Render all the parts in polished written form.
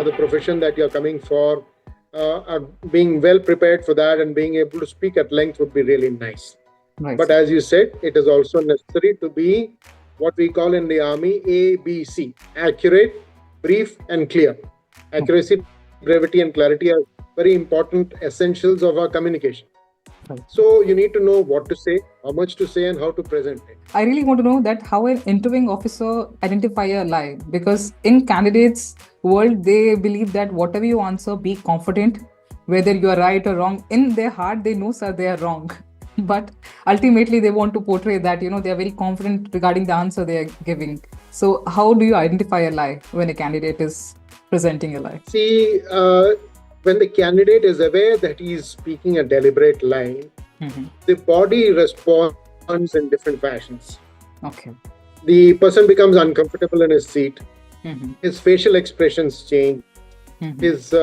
the profession that you're coming for, being well prepared for that and being able to speak at length would be really nice. Right, But sir. as you said, it is also necessary to be what we call in the army ABC: accurate, brief, and clear. Okay. Accuracy, brevity, and clarity are very important essentials of our communication. Right. So you need to know what to say, how much to say, and how to present it. I really want to know that how an interviewing officer identify a lie, because in candidates world they believe that whatever you answer, be confident, whether you are right or wrong. In their heart, they know, sir, they are wrong, but ultimately they want to portray that they are very confident regarding the answer they are giving. So how do you identify a lie when a candidate is presenting a lie? See, when the candidate is aware that he is speaking a deliberate line, the body responds in different fashions. Okay. The person becomes uncomfortable in his seat. His facial expressions change. His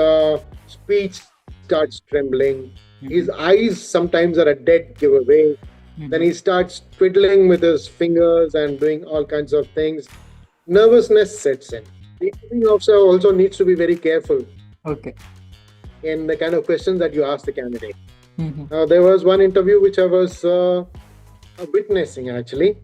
speech starts trembling. His eyes sometimes are a dead giveaway. Then he starts twiddling with his fingers and doing all kinds of things. Nervousness sets in. The interviewing officer also needs to be very careful Okay. in the kind of questions that you ask the candidate. There was one interview which I was witnessing actually,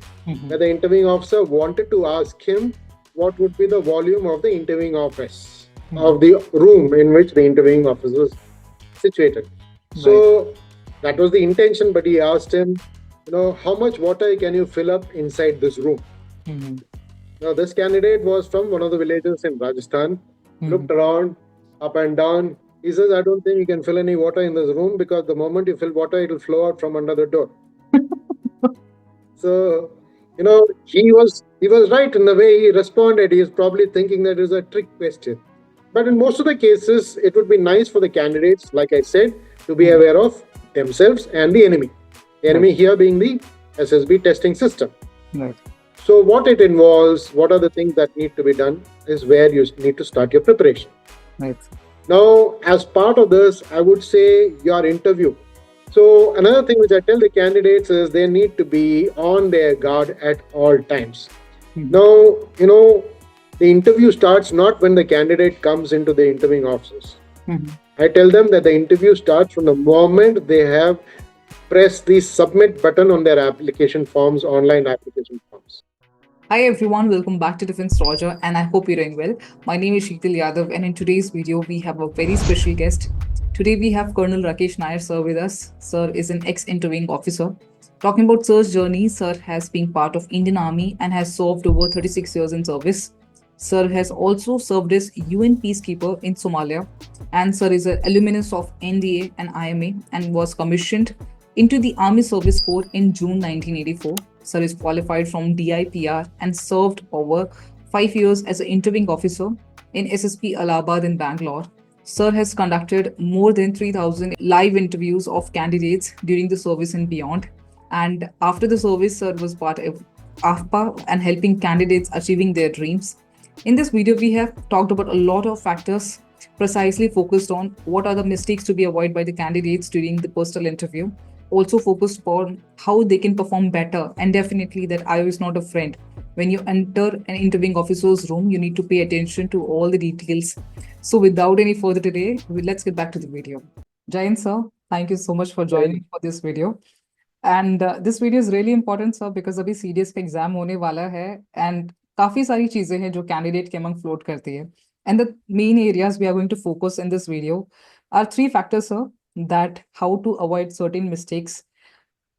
where the interviewing officer wanted to ask him what would be the volume of the interviewing office, of the room in which the interviewing office was situated. So that was the intention, but he asked him, how much water can you fill up inside this room? Now, this candidate was from one of the villages in Rajasthan, looked around, up and down. He says, I don't think you can fill any water in this room because the moment you fill water, it will flow out from under the door. So, he was right in the way he responded. He is probably thinking that it is a trick question. But in most of the cases, it would be nice for the candidates, like I said, to be aware of themselves and the enemy. The enemy here being the SSB testing system. Right. So what it involves, what are the things that need to be done, is where you need to start your preparation. Right. Now, as part of this, I would say your interview. So another thing which I tell the candidates is they need to be on their guard at all times. Now, the interview starts not when the candidate comes into the interviewing offices. I tell them that the interview starts from the moment they have pressed the submit button on their application forms, online application forms. Hi everyone, welcome back to Defense Roger, and I hope you're doing well. My name is Sheetal Yadav, and in today's video, we have a very special guest. Today, we have Colonel Rakesh Nair, sir, with us. Sir is an ex-interviewing officer. Talking about Sir's journey, Sir has been part of Indian Army and has served over 36 years in service. Sir has also served as UN Peacekeeper in Somalia, and Sir is an alumnus of NDA and IMA and was commissioned into the Army Service Corps in June 1984. Sir is qualified from DIPR and served over 5 years as an interviewing officer in SSB Allahabad in Bangalore. Sir has conducted more than 3,000 live interviews of candidates during the service and beyond. And after the service, Sir was part of AFPA and helping candidates achieving their dreams. In this video, we have talked about a lot of factors precisely focused on what are the mistakes to be avoided by the candidates during the personal interview. Also focused on how they can perform better, and definitely that IO is not a friend. When you enter an interviewing officer's room, you need to pay attention to all the details. So without any further delay, let's get back to the video. Jain sir, thank you so much for joining for this video. And this video is really important, sir, because अभी CDS का exam होने वाला है and काफी सारी चीजें हैं जो कैंडिडेट के अमंग फ्लोट करती है. And the main areas we are going to focus in this video are 3 factors, sir, that how to avoid certain mistakes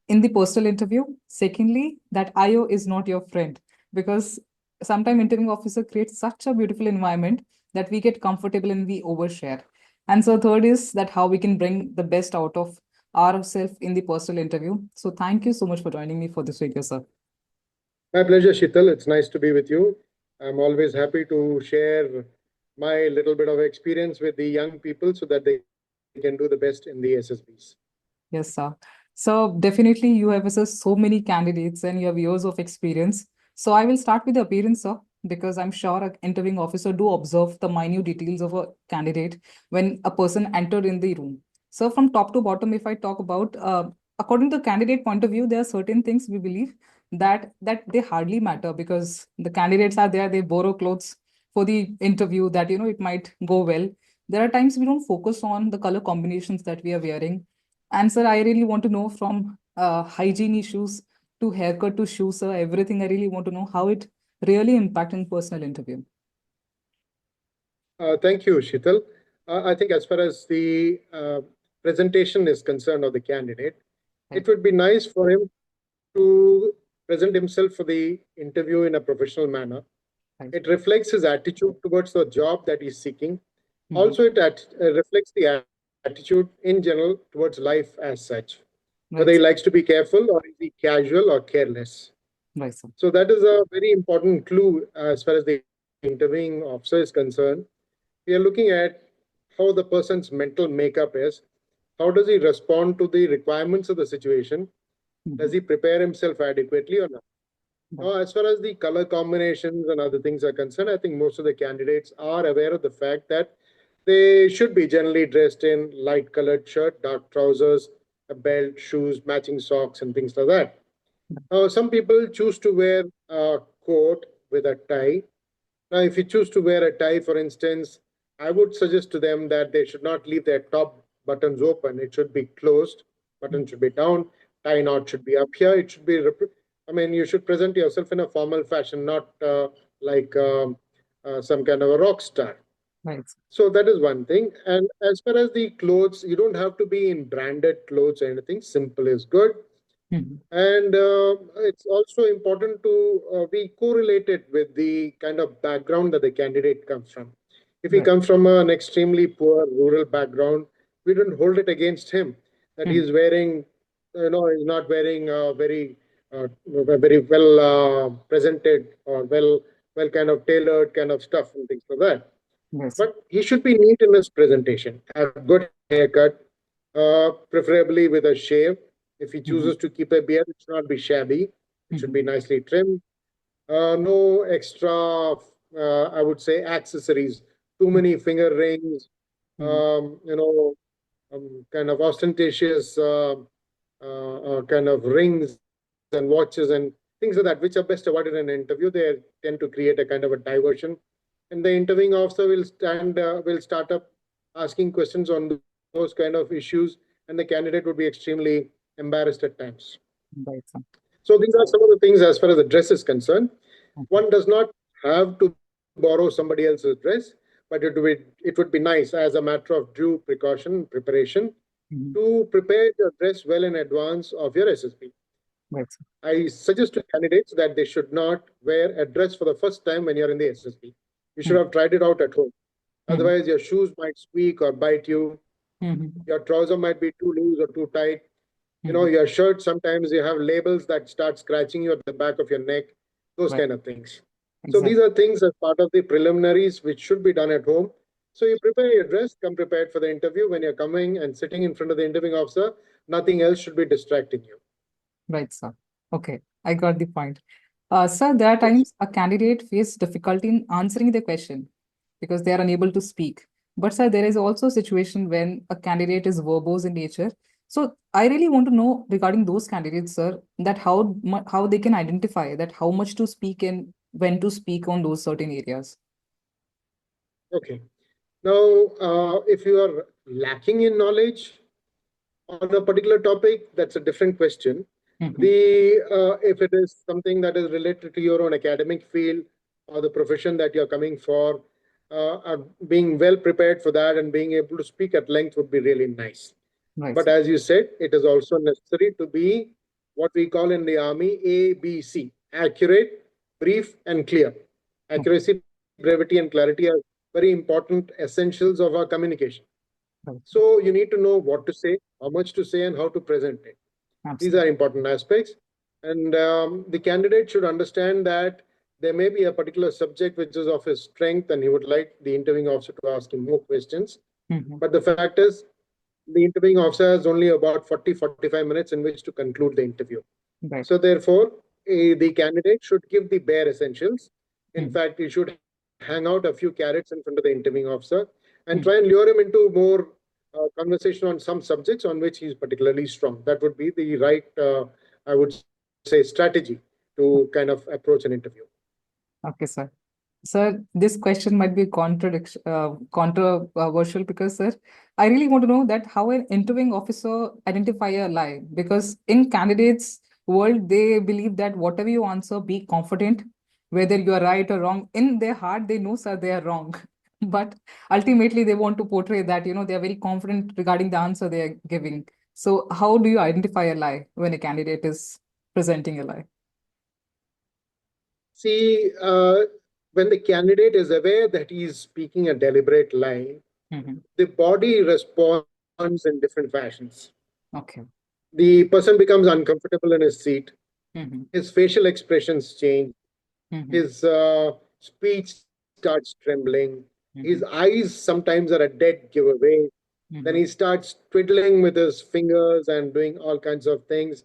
in the personal interview. Secondly, that IO is not your friend, because sometimes interviewing officer creates such a beautiful environment that we get comfortable and we overshare. And so third is that how we can bring the best out of ourselves in the personal interview. So thank you so much for joining me for this video, sir. My pleasure, Shital. It's nice to be with you. I'm always happy to share my little bit of experience with the young people so that they can do the best in the SSBs. Yes, sir. So definitely you have assessed so many candidates and you have years of experience. So I will start with the appearance, sir, because I'm sure an interviewing officer do observe the minute details of a candidate when a person entered in the room. So from top to bottom, if I talk about, according to the candidate point of view, there are certain things we believe that they hardly matter, because the candidates are there, they borrow clothes, for the interview that it might go well. There are times we don't focus on the color combinations that we are wearing. And sir, I really want to know, from hygiene issues to haircut to shoes, sir, everything, I really want to know how it really impact in personal interview. Thank you, Sheetal. I think as far as the presentation is concerned of the candidate, Right. it would be nice for him to present himself for the interview in a professional manner. Right. It reflects his attitude towards the job that he's seeking. Mhm. Also, it reflects the attitude in general towards life as such, whether Right. he likes to be careful or is he casual or careless. Right, sir. So that is a very important clue as far as the interviewing officer is concerned. We are looking at how the person's mental makeup is. How does he respond to the requirements of the situation? Does Mhm. he prepare himself adequately or not? Right. Now, as far as the color combinations and other things are concerned, I think most of the candidates are aware of the fact that they should be generally dressed in light colored shirt, dark trousers, a belt, shoes, matching socks, and things like that. Some people choose to wear a coat with a tie. Now, if you choose to wear a tie, for instance, I would suggest to them that they should not leave their top buttons open. It should be closed. Button should be down. Tie knot should be up here. It should be. I mean, you should present yourself in a formal fashion, not like some kind of a rock star. Right. So that is one thing. And as far as the clothes, you don't have to be in branded clothes or anything. Simple is good. Mhm. And it's also important to be correlated with the kind of background that the candidate comes from. If he Right. comes from an extremely poor rural background, we don't hold it against him that Mhm. he's wearing, he's not wearing very well presented or well kind of tailored kind of stuff and things like that. Yes, sir. But he should be neat in his presentation, have good haircut, preferably with a shave. If he chooses Mhm. to keep a beard, it should not be shabby. It should Mhm. be nicely trimmed. No extra, I would say, accessories. Too many finger rings, Mhm. kind of ostentatious kind of rings and watches and things like that, which are best avoided in an interview. They tend to create a kind of a diversion, and the interviewing officer will start up asking questions on those kind of issues, and the candidate would be extremely embarrassed at times. Right, sir. So these are some of the things as far as the dress is concerned. Okay. One does not have to borrow somebody else's dress, but it would be nice as a matter of due precaution preparation Mhm. to prepare your dress well in advance of your SSB. Right, sir. I suggest to candidates that they should not wear a dress for the first time when you're in the SSB. You should Mhm. have tried it out at home. Mhm. Otherwise, your shoes might squeak or bite you. Mhm. Your trouser might be too loose or too tight. Mhm. Your shirt, sometimes you have labels that start scratching you at the back of your neck, those Right. kind of things. So these Exactly. are things as part of the preliminaries which should be done at home. So you prepare your dress, come prepared for the interview. When you're coming and sitting in front of the interviewing officer, nothing else should be distracting you. Right, sir. Okay, I got the point. Sir, there are Yes. times a candidate face difficulty in answering the question because they are unable to speak. But sir, there is also a situation when a candidate is verbose in nature. So I really want to know regarding those candidates, sir, that how they can identify that how much to speak and when to speak on those certain areas. Okay. Now, if you are lacking in knowledge on a particular topic, that's a different question. Mhm. The If it is something that is related to your own academic field or the profession that you're coming for, being well prepared for that and being able to speak at length would be really nice. Right, But sir. as you said, it is also necessary to be what we call in the army ABC: accurate, brief, and clear. Okay. Accuracy, brevity, and clarity are very important essentials of our communication. Right. So you need to know what to say, how much to say, and how to present it. These are Absolutely. important aspects. And the candidate should understand that there may be a particular subject which is of his strength, and he would like the interviewing officer to ask him more questions. Mhm. But the fact is, the interviewing officer has only about 40-45 minutes in which to conclude the interview. Right. So, therefore, the candidate should give the bare essentials. In Mhm. fact, he should hang out a few carrots in front of the interviewing officer and try and Mhm. lure him into more conversation on some subjects on which he's particularly strong. That would be the right, I would say, strategy to kind of approach an interview. Okay, sir. Sir, this question might be controversial because, sir, I really want to know that how an interviewing officer identify a lie. Because in candidates' world, they believe that whatever you answer, be confident, whether you are right or wrong. In their heart, they know, sir, they are wrong. But ultimately, they want to portray that, they are very confident regarding the answer they are giving. So, how do you identify a lie when a candidate is presenting a lie? See, when the candidate is aware that he is speaking a deliberate lie, the body responds in different fashions. Okay. The person becomes uncomfortable in his seat. Mhm. His facial expressions change. Mhm. His speech starts trembling. His Mhm. eyes sometimes are a dead giveaway. Then he Mhm. starts twiddling with his fingers and doing all kinds of things.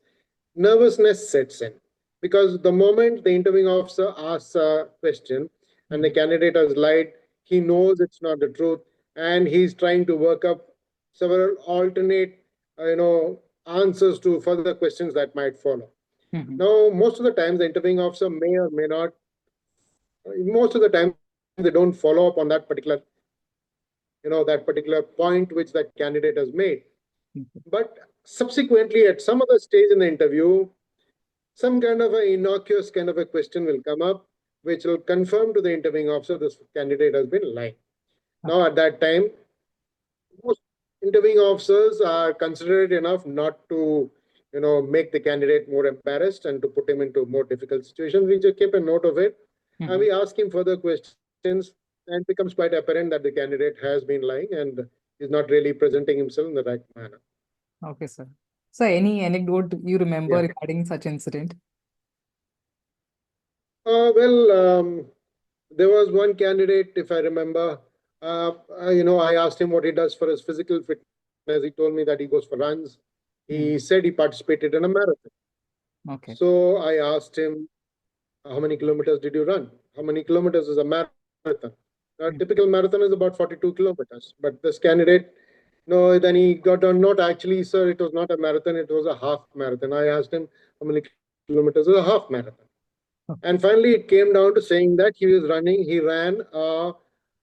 Nervousness sets in because the moment the interviewing officer asks a question and the Mhm. candidate has lied, he knows it's not the truth, and he's trying to work up several alternate, answers to further questions that might follow. Mhm. Now, most of the times, the interviewing officer may or may not. Most of the times, they don't follow up on that particular point which that candidate has made. Mhm. But subsequently, at some other stage in the interview, some kind of an innocuous kind of a question will come up, which will confirm to the interviewing officer this candidate has been lying. Now, Okay. at that time, most interviewing officers are considerate enough not to, make the candidate more embarrassed and to put him into more difficult situations. We just keep a note of it, and Mhm. we ask him further questions, and it becomes quite apparent that the candidate has been lying and is not really presenting himself in the right manner. Okay, sir. So, any anecdote you remember Yeah. regarding such incident? Well, there was one candidate, if I remember. I asked him what he does for his physical fitness. He told me that he goes for runs. He Mhm. said he participated in a marathon. Okay. So I asked him, how many kilometers did you run? How many kilometers is a marathon? A typical Mhm. marathon is about 42 kilometers. But this candidate, no, then he got on, not actually, sir, it was not a marathon, it was a half marathon. I asked him, how many kilometers is a half marathon? And Okay. finally, it came down to saying that he ran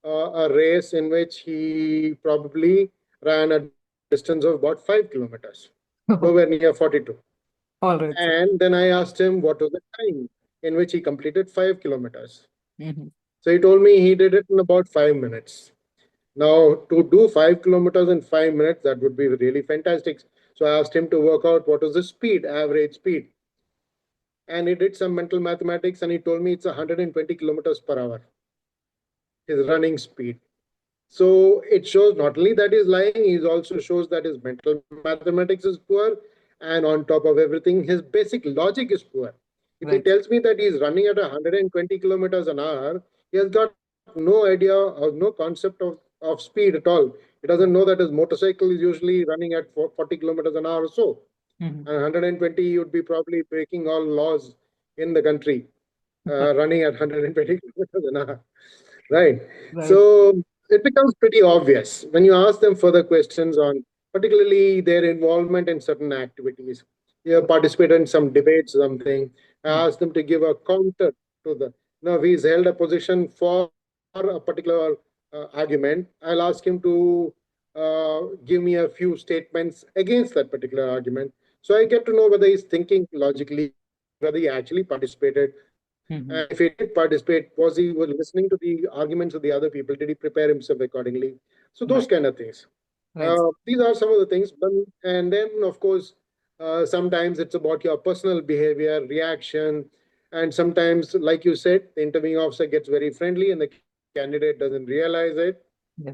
a race in which he probably ran a distance of about 5 kilometers, nowhere near 42. All right, sir. And then I asked him what was the time in which he completed 5 kilometers. Mhm. So he told me he did it in about 5 minutes. Now, to do 5 kilometers in 5 minutes, that would be really fantastic. So I asked him to work out what was the speed, average speed. And he did some mental mathematics and he told me it's 120 kilometers per hour, his running speed. So it shows not only that he's lying, it also shows that his mental mathematics is poor. And on top of everything, his basic logic is poor. If he Right. tells me that he's running at 120 kilometers an hour, he has got no idea or no concept of speed at all. He doesn't know that his motorcycle is usually running at 40 kilometers an hour or so. Mhm. And 120, you would be probably breaking all laws in the country, running at 120 kilometers an hour. Right. Right. So it becomes pretty obvious when you ask them further questions on particularly their involvement in certain activities. You participate in some debates, something. I Mhm. ask them to give a counter to the. Now, if he's held a position for a particular argument, I'll ask him to give me a few statements against that particular argument. So I get to know whether he's thinking logically, whether he actually participated, and if he Mhm. did participate, was he was listening to the arguments of the other people? Did he prepare himself accordingly? So those Right. kind of things. Right. These are some of the things. And then, of course, sometimes it's about your personal behavior, reaction, and sometimes, like you said, the interviewing officer gets very friendly and the candidate doesn't realize it,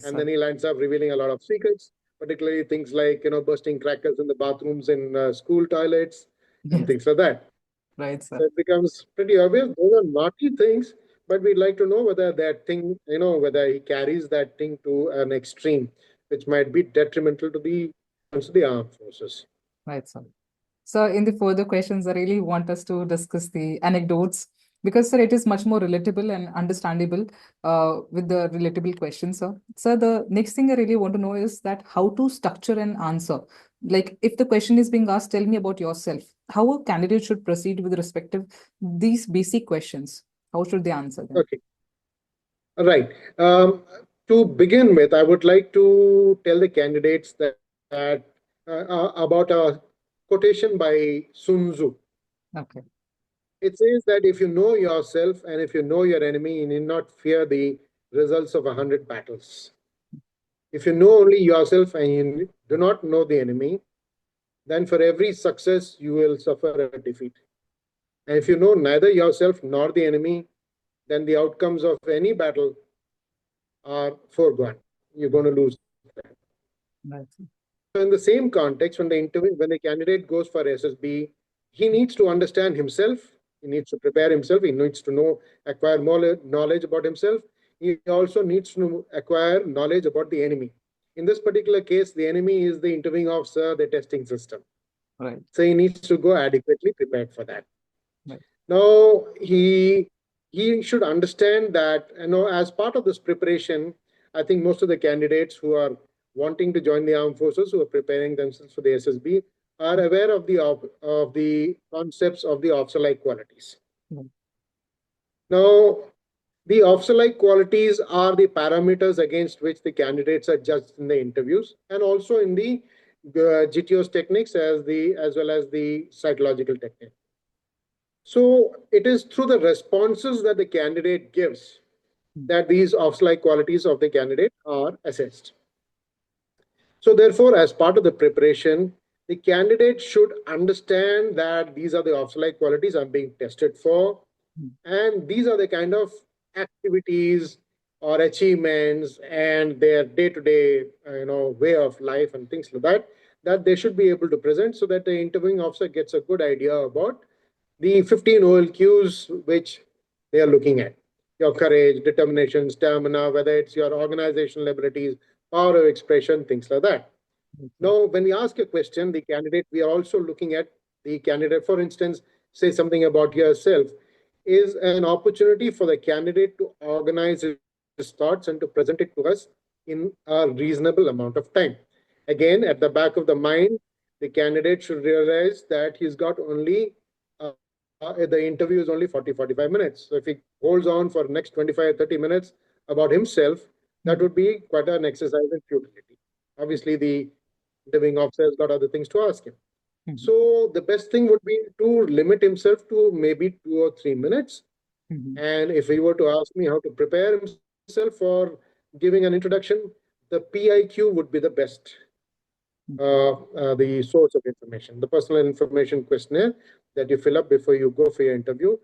and then he Yes, sir. lands up revealing a lot of secrets, particularly things like bursting crackers in the bathrooms in school toilets and Yes. things like that. So it Right, sir. becomes pretty obvious. Those are naughty things, but we'd like to know whether that thing, whether he carries that thing to an extreme, which might be detrimental to the performance of the armed forces. Right, sir. So, in the further questions, I really want us to discuss the anecdotes because, sir, it is much more relatable and understandable with the relatable questions, sir. Sir, the next thing I really want to know is that how to structure an answer. Like, if the question is being asked, tell me about yourself. How a candidate should proceed with respect to these basic questions. How should they answer them? Okay. Right. To begin with, I would like to tell the candidates that about a quotation by Sun Tzu. Okay. It says that if you know yourself and if you know your enemy, you need not fear the results of 100 battles. If you know only yourself and you do not know the enemy, then for every success you will suffer a defeat. And if you know neither yourself nor the enemy, then the outcomes of any battle are foregone. You're going to lose that. Right. So in the same context, when the candidate goes for SSB, he needs to understand himself. He needs to prepare himself. He needs to acquire more knowledge about himself. He also needs to acquire knowledge about the enemy. In this particular case, the enemy is the interviewing officer, the testing system. Right. So he needs to go adequately prepared for that. Right. Now he should understand that, as part of this preparation, I think most of the candidates who are wanting to join the armed forces, who are preparing themselves for the SSB, are aware of the concepts of the officer-like qualities. Right. Now, the officer-like qualities are the parameters against which the candidates are judged in the interviews, and also in the GTO's techniques as well as the psychological technique. So it is through the responses that the candidate gives that these officer-like qualities of the candidate are assessed. So therefore, as part of the preparation, the candidate should understand that these are the officer-like qualities I'm being tested for, and these are the kind of activities or achievements and their day-to-day, way of life and things like that they should be able to present, so that the interviewing officer gets a good idea about the 15 OLQs which they are looking at. Your courage, determination, stamina, whether it's your organizational abilities, power of expression, things like that. Now, when we ask a question, we are also looking at the candidate. For instance, say something about yourself, is an opportunity for the candidate to organize his thoughts and to present it to us in a reasonable amount of time. Again, at the back of the mind, the candidate should realize that he's got only the interview is only 40-45 minutes. So if he holds on for the next 25-30 minutes about himself, that would be quite an exercise in futility. Obviously, the interviewing officer has got other things to ask him. So the best thing would be to limit himself to maybe 2 or 3 minutes. And if he were to ask me how to prepare himself for giving an introduction, the PIQ would be the best, the source of information. The personal information questionnaire that you fill up before you go for your interview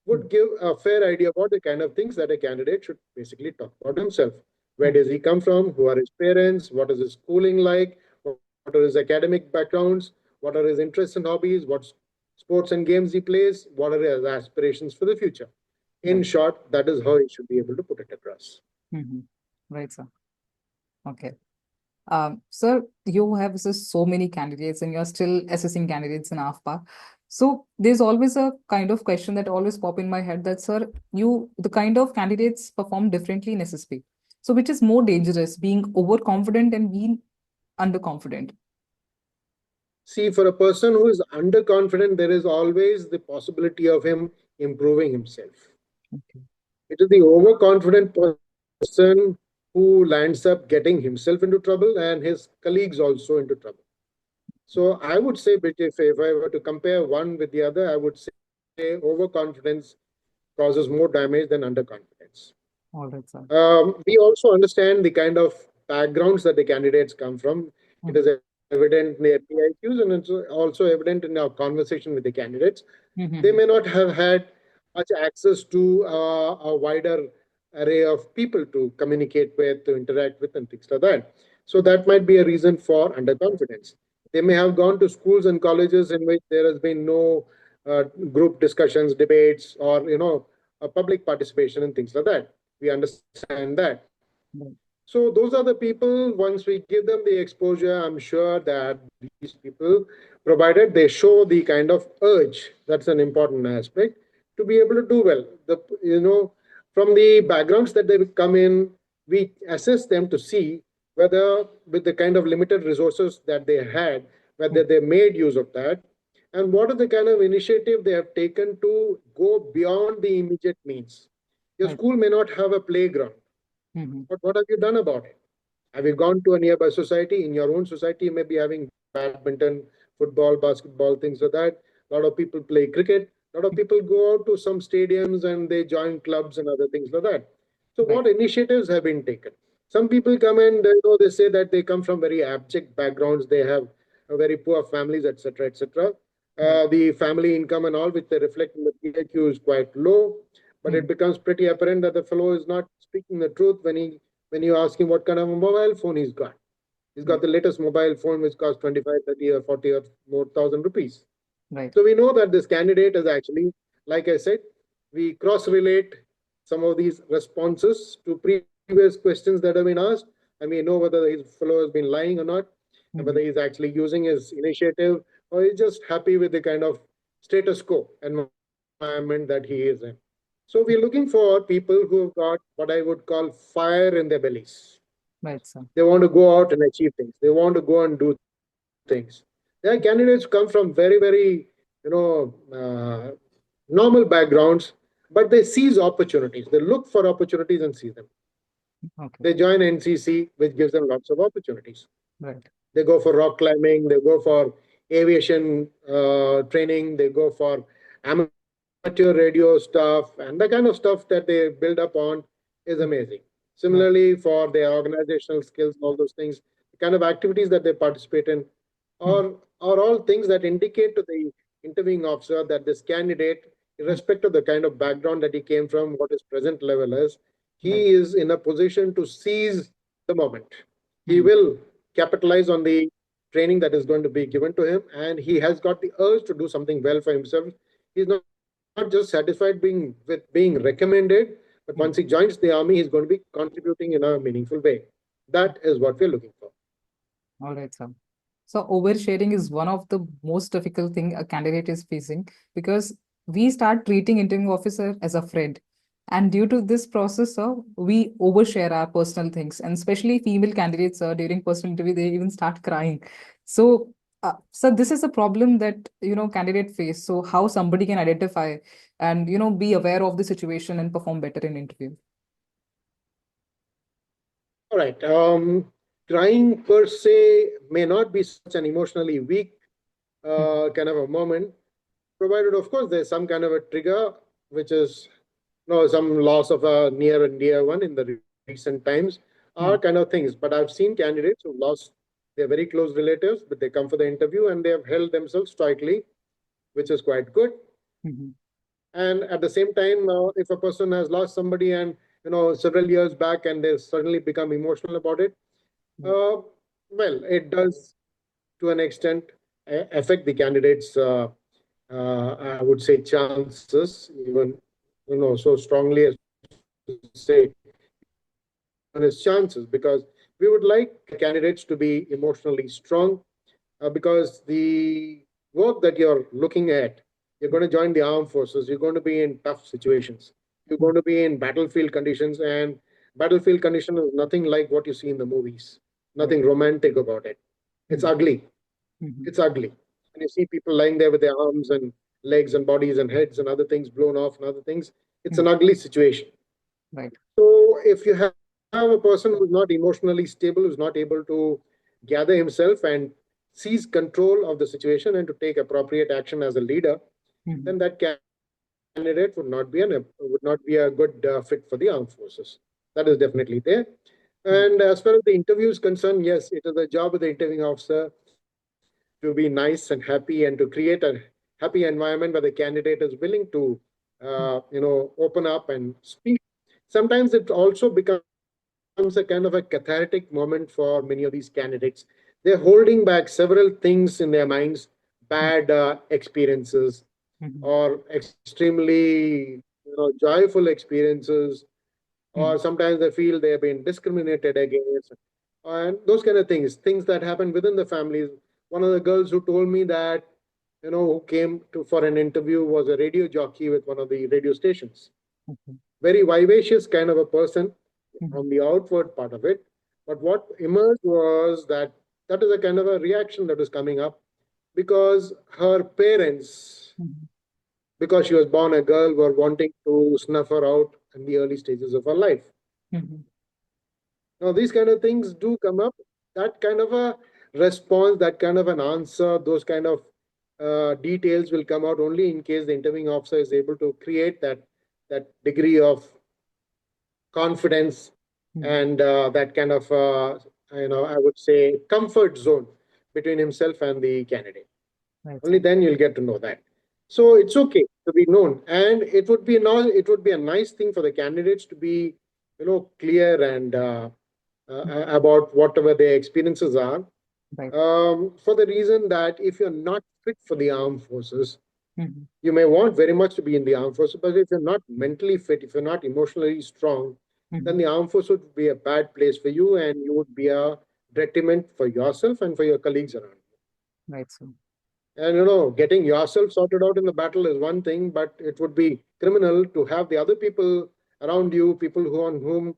would give a fair idea about the kind of things that a candidate should basically talk about himself. Where does he come from? Who are his parents? What is his schooling like? What are his academic backgrounds? What are his interests and hobbies? What sports and games he plays? What are his aspirations for the future? In short, that is how he should be able to put it across. Right, sir. Okay. Sir, you have assessed so many candidates and you're still assessing candidates in AFPA. So there's always a kind of question that always pop in my head that, sir, the kind of candidates perform differently in SSB. So which is more dangerous, being overconfident and being underconfident? See, for a person who is underconfident, there is always the possibility of him improving himself. Okay. It is the overconfident person who lands up getting himself into trouble and his colleagues also into trouble. So I would say, if I were to compare one with the other, I would say overconfidence causes more damage than underconfidence. All right, sir. We also understand the kind of backgrounds that the candidates come from. It is evident in their PIQs, and it's also evident in our conversation with the candidates. They may not have had much access to a wider array of people to communicate with, to interact with, and things like that. So that might be a reason for underconfidence. They may have gone to schools and colleges in which there has been no group discussions, debates, or public participation and things like that. We understand that. So those are the people, once we give them the exposure, I'm sure that these people, provided they show the kind of urge, that's an important aspect, to be able to do well. From the backgrounds that they come in, we assess them to see whether, with the kind of limited resources that they had, whether they made use of that, and what are the kind of initiative they have taken to go beyond the immediate needs. Your school may not have a playground. But what have you done about it? Have you gone to a nearby society? In your own society, you may be having badminton, football, basketball, things like that. A lot of people play cricket. A lot of people go out to some stadiums and they join clubs and other things like that. So, what initiatives have been taken? Some people come and they say that they come from very abject backgrounds. They have very poor families, etc., etc. The family income and all, which they reflect in the PHQ, is quite low. But it becomes pretty apparent that the fellow is not speaking the truth when you ask him what kind of a mobile phone he's got. He's got the latest mobile phone which costs 25, 30, or 40 or more thousand rupees. Right. So we know that this candidate is actually, like I said, we cross-relate some of these responses to previous questions that have been asked, and we know whether his fellow has been lying or not, and whether he's actually using his initiative or he's just happy with the kind of status quo environment that he is in. So we're looking for people who have got what I would call fire in their bellies. Right, sir. They want to go out and achieve things. They want to go and do things. There are candidates who come from very, very, normal backgrounds, but they seize opportunities. They look for opportunities and seize them. Okay. They join NCC, which gives them lots of opportunities. Right. They go for rock climbing. They go for aviation training. They go for amateur radio stuff, and the kind of stuff that they build up on is amazing. Similarly, for their organizational skills, all those things, the kind of activities that they participate in are all things that indicate to the interviewing officer that this candidate, irrespective of the kind of background that he came from, what his present level is, he is in a position to seize the moment. He will capitalize on the training that is going to be given to him, and he has got the urge to do something well for himself. He's not just satisfied with being recommended, but once he joins the army, he's going to be contributing in a meaningful way. That is what we're looking for. All right, sir. So oversharing is one of the most difficult thing a candidate is facing, because we start treating interviewing officer as a friend. And due to this process, sir, we overshare our personal things, and especially female candidates, during personal interview, they even start crying. So, so this is a problem that, candidate face. So how somebody can identify and, be aware of the situation and perform better in interview? All right. Crying per se may not be such an emotionally weak kind of a moment, provided, of course, there's some kind of a trigger, which is some loss of a near and dear one in the recent times, are kind of things. But I've seen candidates who lost their very close relatives, but they come for the interview and they have held themselves stoically, which is quite good. And at the same time, if a person has lost somebody and several years back and they suddenly become emotional about it, well, it does to an extent affect the candidate's, I would say, chances, even so strongly as to say on his chances, because we would like candidates to be emotionally strong, because the work that you're looking at, you're going to join the armed forces, you're going to be in tough situations, you're going to be in battlefield conditions, and battlefield condition is nothing like what you see in the movies, nothing romantic about it. It's ugly. It's ugly. And you see people lying there with their arms and legs and bodies and heads and other things blown off and other things. It's an ugly situation. Right. So if you have a person who's not emotionally stable, who's not able to gather himself and seize control of the situation and to take appropriate action as a leader, then that candidate would not be a good fit for the armed forces. That is definitely there. And as far as the interview is concerned, yes, it is the job of the interviewing officer to be nice and happy and to create a happy environment where the candidate is willing to, open up and speak. Sometimes it also becomes a kind of a cathartic moment for many of these candidates. They're holding back several things in their minds, bad experiences, or extremely joyful experiences, or sometimes they feel they have been discriminated against, and those kind of things that happen within the families. One of the girls who told me that, who came for an interview, was a radio jockey with one of the radio stations. Very vivacious kind of a person on the outward part of it. But what emerged was that is a kind of a reaction that was coming up, because her parents, because she was born a girl, were wanting to snuff her out in the early stages of her life. Now, these kind of things do come up. That kind of a response, that kind of an answer, those kind of details will come out only in case the interviewing officer is able to create that degree of confidence and that kind of I would say comfort zone between himself and the candidate. Right, Only sir. then you'll get to know that. So it's okay to be known, and it would be a nice thing for the candidates to be clear and about whatever their experiences are. Right. For the reason that if you're not fit for the armed forces, Mm-hmm. you may want very much to be in the armed forces, but if you're not mentally fit, if you're not emotionally strong, then Mm-hmm. the armed force would be a bad place for you, and you would be a detriment for yourself and for your colleagues around. Right, sir. And getting yourself sorted out in the battle is one thing, but it would be criminal to have the other people around you, people who on whom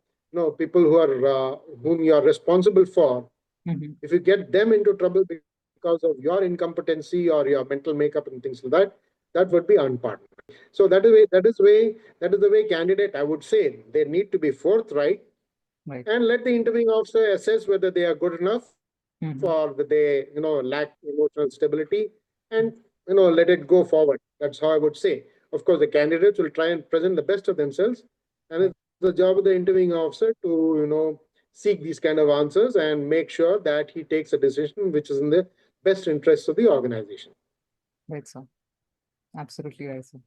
people who are whom you are responsible for. Mm-hmm. If you get them into trouble because of your incompetency or your mental makeup and things like that, that would be unpardonable. So that is the way candidate, I would say, they need to be forthright Right. and let the interviewing officer assess whether they are good enough or whether Mm-hmm. they lack emotional stability, and let it go forward. That's how I would say. Of course, the candidates will try and present the best of themselves, and Right. it's the job of the interviewing officer to seek these kind of answers and make sure that he takes a decision which is in the best interests of the organization. Right, sir. Absolutely right, sir.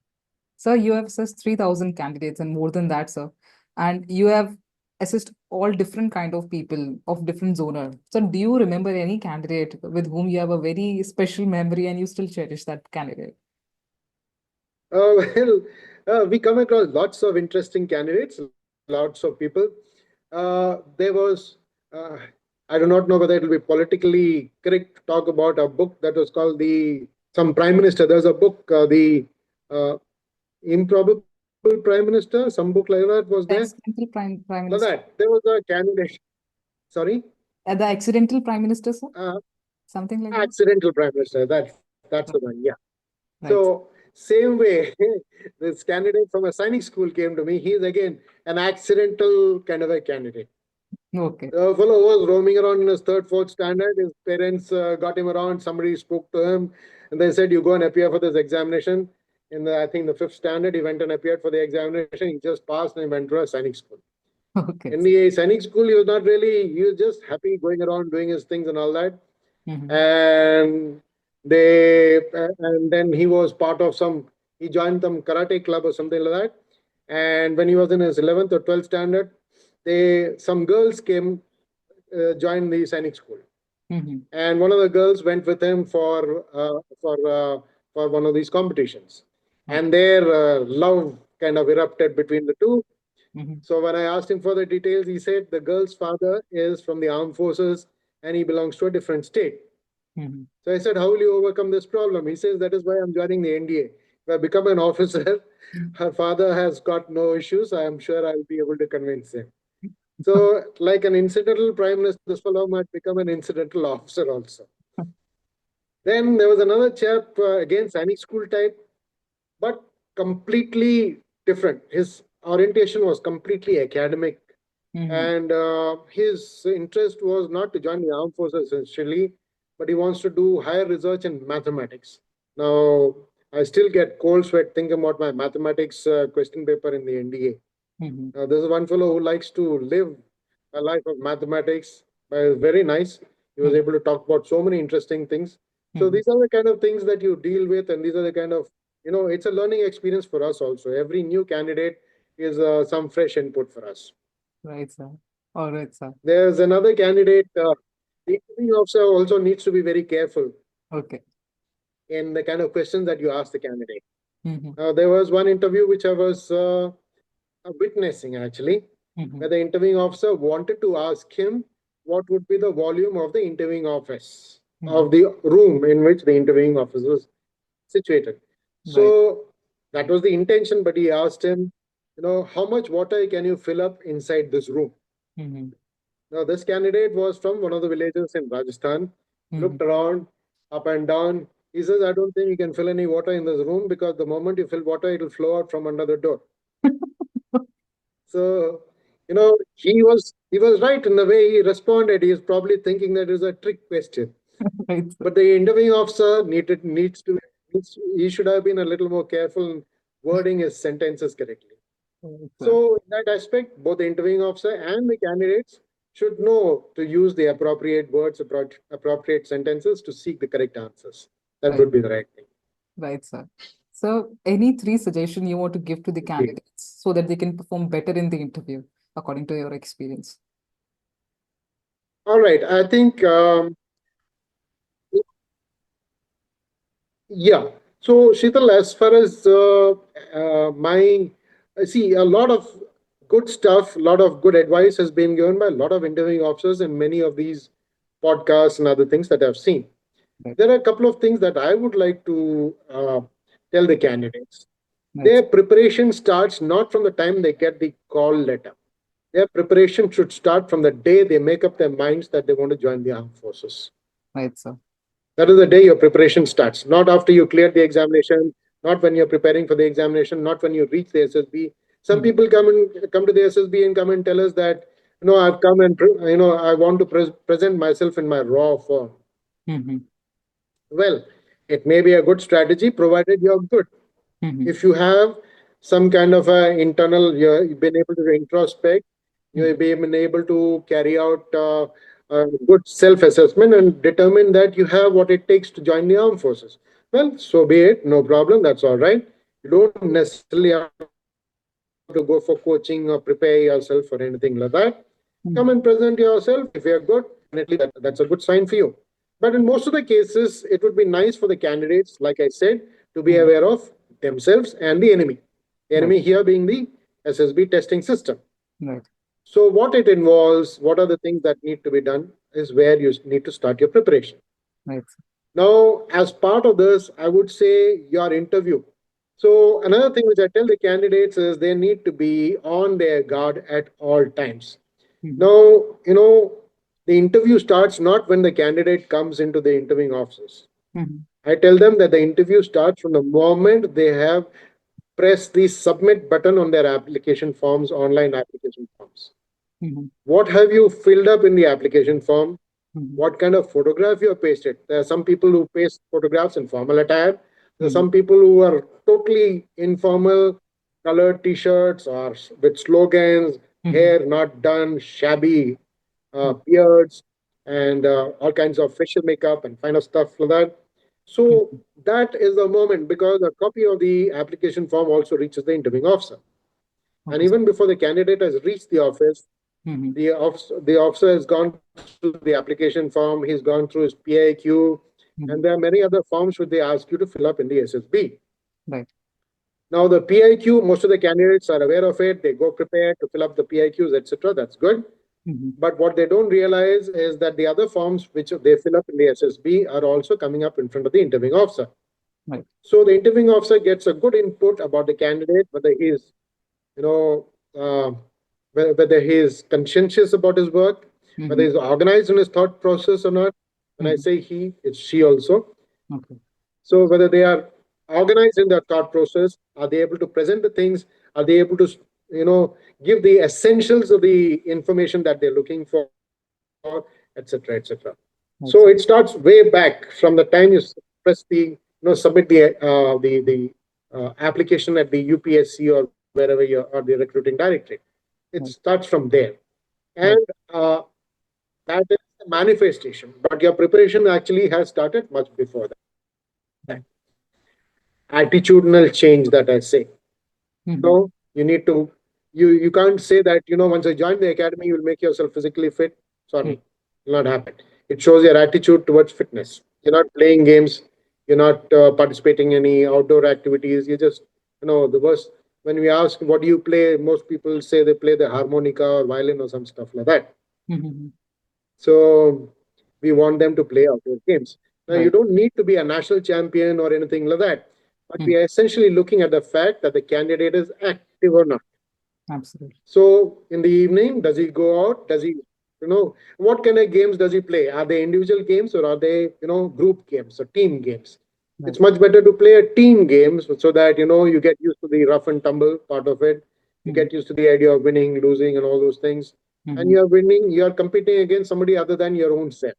Sir, you have assessed 3,000 candidates and more than that, sir. And you have assessed all different kind of people of different zoner. So do you remember any candidate with whom you have a very special memory and you still cherish that candidate? Well, we come across lots of interesting candidates, lots of people. There was, uh, I do not know whether it will be politically correct to talk about a book that was called some prime minister. There's a book, the uh, Improbable Prime Minister, some book like that was there. Accidental prime Like minister. that. There was a candidate. Sorry? The accidental prime minister, sir? Uh, Something like that? Accidental Prime Minister. That's the one. Right. Yeah. Right. So, same way, this candidate from a sainik school came to me. He's again an accidental kind of a candidate. Okay. The fellow was roaming around in his third, fourth standard. His parents got him around. Somebody spoke to him, and they said, "You go and appear for this examination." In I think the fifth standard, he went and appeared for the examination. He just passed and he went to a sainik school. Okay. In the sainik school, he was not really. He was just happy going around doing his things and all that. Mm-hmm. And then he was part of he joined some karate club or something like that. And when he was in his 11th or 12th standard, some girls came joined the sainik school, Mm-hmm. and one of the girls went with him for one of these competitions, and Okay. their love kind of erupted between the two. Mm-hmm. So when I asked him for the details, he said the girl's father is from the armed forces and he belongs to a different state. Mm-hmm. So I said, how will you overcome this problem? He says, that is why I'm joining the NDA. If I become an officer, her father has got no issues. I am sure I'll be able to convince him. So, like an incidental prime minister, this fellow might become an incidental officer also. Then there was another chap, again, Sainik school type, but completely different. His orientation was completely academic, Mm-hmm. and his interest was not to join the armed forces essentially, but he wants to do higher research in mathematics. Now, I still get cold sweat thinking about my mathematics question paper in the NDA. Mm-hmm. There's one fellow who likes to live a life of mathematics. Very nice. He was able to talk about so many interesting things. So Mm-hmm. these are the kind of things that you deal with, and these are the kind of it's a learning experience for us also. Every new candidate is some fresh input for us. Right, sir. All right, sir. There's another candidate. The interviewing officer also needs to be very careful Okay. in the kind of questions that you ask the candidate. Mm-hmm. There was one interview which I was witnessing actually, Mm-hmm. where the interviewing officer wanted to ask him what would be the volume of the interviewing office, Mm-hmm. of the room in which the interviewing office was situated. Right. So that was the intention, but he asked him, how much water can you fill up inside this room? Mm-hmm. Now, this candidate was from one of the villages in Rajasthan, Mm-hmm. looked around, up and down. He says, I don't think you can fill any water in this room because the moment you fill water, it will flow out from under the door. So, he he was right in the way he responded. He is probably thinking that it is a trick question. Right, sir. But the interviewing officer he should have been a little more careful in wording his sentences correctly. Right, sir. So, in that aspect, both the interviewing officer and the candidates should know to use the appropriate words, appropriate sentences to seek the correct answers. That Right, would be the right thing. right, sir. So, any three suggestions you want to give to the Okay. candidates so that they can perform better in the interview, according to your experience? All right. I think, yeah. So, Sheetal, as far as my, I see a lot of good stuff, a lot of good advice has been given by a lot of interviewing officers in many of these podcasts and other things that I've seen. Right, There are a couple of things that I would like to tell the candidates. right, Their preparation starts not from the time they get the call letter. Their preparation should start from the day they make up their minds that they want to join the armed forces. right, sir. That is the day your preparation starts, not after you cleared the examination, not when you're preparing for the examination, not when you reach the SSB. Some Mhm, people come to the SSB and come and tell us that, I've come and I want to present myself in my raw form. mhm, Well, it may be a good strategy provided you're good. mhm, If you have some kind of a internal, you've been able to introspect, you've mhm, been able to carry out a good self-assessment and determine that you have what it takes to join the armed forces. Well, so be it, no problem, that's all right. You don't necessarily have to go for coaching or prepare yourself or anything like that. Come and present yourself. If you're good, definitely that's a good sign for you. But in most of the cases, it would be nice for the candidates, like I said, to be aware mhm. of themselves and the enemy. The enemy Right, here being the SSB testing system. right, So, what it involves, what are the things that need to be done, is where you need to start your preparation. right, Now, as part of this, I would say your interview. So, another thing which I tell the candidates is they need to be on their guard at all times. mhm, Now, the interview starts not when the candidate comes into the interviewing offices. mhm, I tell them that the interview starts from the moment they have pressed the submit button on their application forms, online application forms. mhm, What have you filled up in the application form? mhm, What kind of photograph you have pasted? There are some people who paste photographs in formal attire. There are mhm, some people who are totally informal, colored t-shirts or with slogans, mhm, hair not done, shabby, mhm, beards, and all kinds of facial makeup and kind of stuff like that. So mhm. that is the moment because a copy of the application form also reaches the interviewing officer. And Okay, sir. even before the candidate has reached the office, Mhm, the officer has gone through the application form, he's gone through his PIQ, and there are mhm. many other forms which they ask you to fill up in the SSB. Right. Now, the PIQ, most of the candidates are aware of it. They go prepared to fill up the PIQs, etc. That's good. Mhm, But what they don't realize is that the other forms which they fill up in the SSB are also coming up in front of the interviewing officer. right. So the interviewing officer gets a good input about the candidate, whether he is, you know, uh, whether he is conscientious about his work, whether Mhm, he's organized in his thought process or not. When I mhm. say he, it's she also. Okay. So whether they are organized in their thought process, are they able to present the things? Are they able to, give the essentials of the information that they're looking for, etc., etc. So it Right, sir. starts way back from the time you press submit the application at the UPSC or wherever you or the recruiting directorate. It Right, starts from there, and right, uh, that is the manifestation. But your preparation actually has started much before that. right. Attitudinal change that I say. Mhm, You need to you can't say that once I join the academy you'll make yourself physically fit. mhm. Sorry, will not happen. It shows your attitude towards fitness. You're not playing games, you're not participating in any outdoor activities. You just the worst. When we ask what do you play, most people say they play the harmonica or violin or some stuff like that. Mhm. So we want them to play outdoor games. Now, you Right. don't need to be a national champion or anything like that, but Mhm. we are essentially looking at the fact that the candidate is active or not. Absolutely. So in the evening, does he go out? Does he, what kind of games does he play? Are they individual games or are they, group games or team games? It's Right. much better to play a team game so that, you get used to the rough and tumble part of it. You Mhm. get used to the idea of winning, losing, and all those things. and you are winning, you are competing against somebody other than your own self.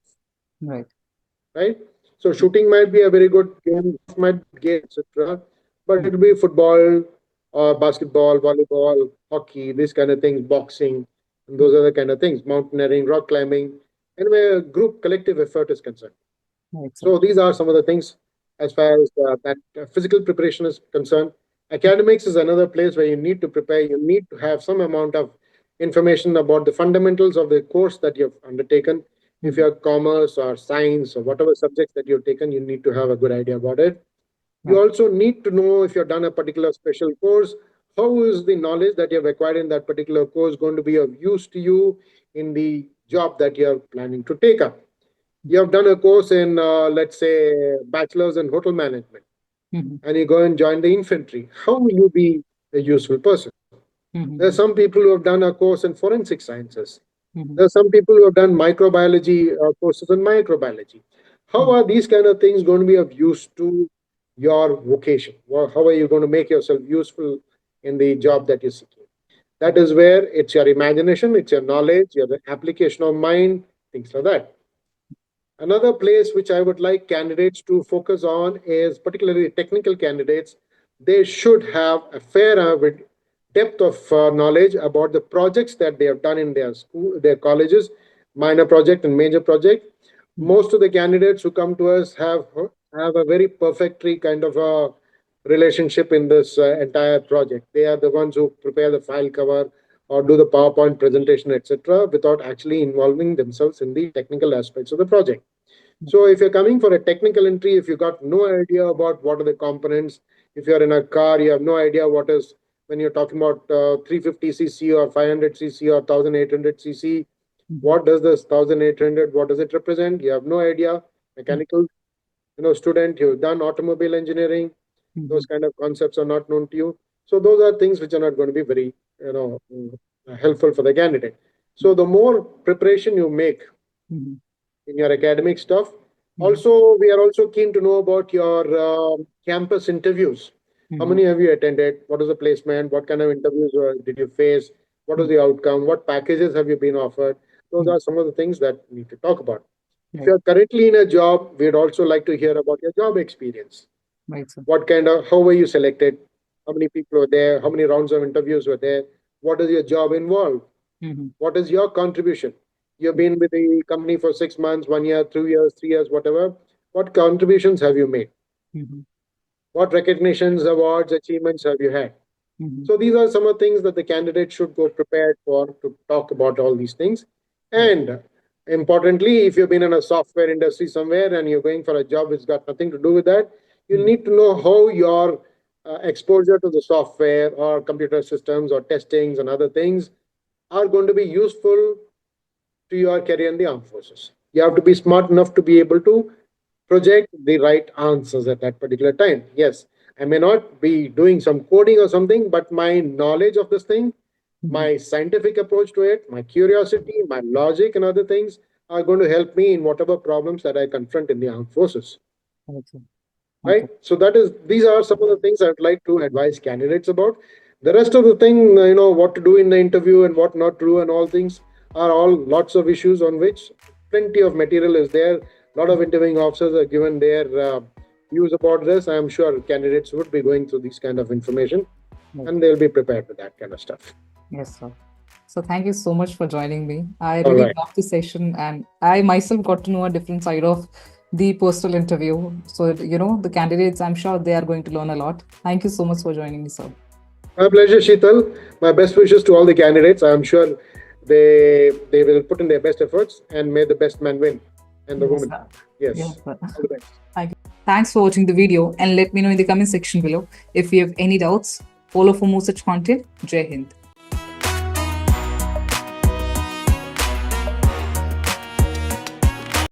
Right? So shooting might be a very good game, might be game, etc. But it will be football or basketball, volleyball, hockey, these kind of things, boxing, and those are the kind of things, mountaineering, rock climbing, and where group collective effort is concerned. So these are some of the things as far as that physical preparation is concerned. Academics is another place where you need to prepare. You need to have some amount of information about the fundamentals of the course that you've undertaken. If you have commerce or science or whatever subjects that you've taken, you need to have a good idea about it. You also need to know if you've done a particular special course, how is the knowledge that you've acquired in that particular course going to be of use to you in the job that you're planning to take up. You have done a course in, let's say, bachelor's in hotel management, and you go and join the infantry. How will you be a useful person? There are some people who have done a course in forensic sciences. There are some people who have done microbiology courses in microbiology. How are these kind of things going to be of use to your vocation? How are you going to make yourself useful in the job that you're seeking? That is where it's your imagination, it's your knowledge, your application of mind, things like that. Another place which I would like candidates to focus on is particularly technical candidates. They should have a fair depth of knowledge about the projects that they have done in their school, their colleges, minor project and major project. Most of the candidates who come to us have a very perfectly kind of a relationship in this entire project. They are the ones who prepare the file cover or do the PowerPoint presentation, etc., without actually involving themselves in the technical aspects of the project. So if you're coming for a technical entry, if you got no idea about what are the components, if you're in a car, you have no idea what is, when you're talking about 350cc or 500cc or 1800cc, what does this 1800, what does it represent? You have no idea. Mechanical, student, you've done automobile engineering, those kind of concepts are not known to you. So those are things which are not going to be very, helpful for the candidate. So the more preparation you make in your academic stuff, also we are also keen to know about your campus interviews. How many have you attended? What is the placement? What kind of interviews did you face? What was the outcome? What packages have you been offered? Those are some of the things that we need to talk about. If you're currently in a job, we'd also like to hear about your job experience. How were you selected? How many people were there? How many rounds of interviews were there? What does your job involve? What is your contribution? You've been with the company for 6 months, 1 year, 2 years, 3 years, whatever. What contributions have you made? What recognitions, awards, achievements have you had? So these are some of the things that the candidate should go prepared for to talk about all these things. And importantly, if you've been in a software industry somewhere and you're going for a job which got nothing to do with that, you need to know how your exposure to the software or computer systems or testings and other things are going to be useful to your career in the armed forces. You have to be smart enough to be able to project the right answers at that particular time. Yes, I may not be doing some coding or something, but my knowledge of this thing, my scientific approach to it, my curiosity, my logic and other things are going to help me in whatever problems that I confront in the armed forces. Right? So these are some of the things I'd like to advise candidates about. The rest of the thing, what to do in the interview and what not to do and all things are all lots of issues on which plenty of material is there. A lot of interviewing officers are given their views about this. I'm sure candidates would be going through this kind of information and they'll be prepared with that kind of stuff. Yes, sir. So thank you so much for joining me. I really loved the session and I myself got to know a different side of the personal interview. So, the candidates, I'm sure they are going to learn a lot. Thank you so much for joining me, sir. My pleasure, Sheetal. My best wishes to all the candidates. I'm sure they will put in their best efforts and may the best man win and the woman. Yes. All the best. Thank you. Thanks for watching the video and let me know in the comment section below if you have any doubts. Follow for more such content. Jai Hind.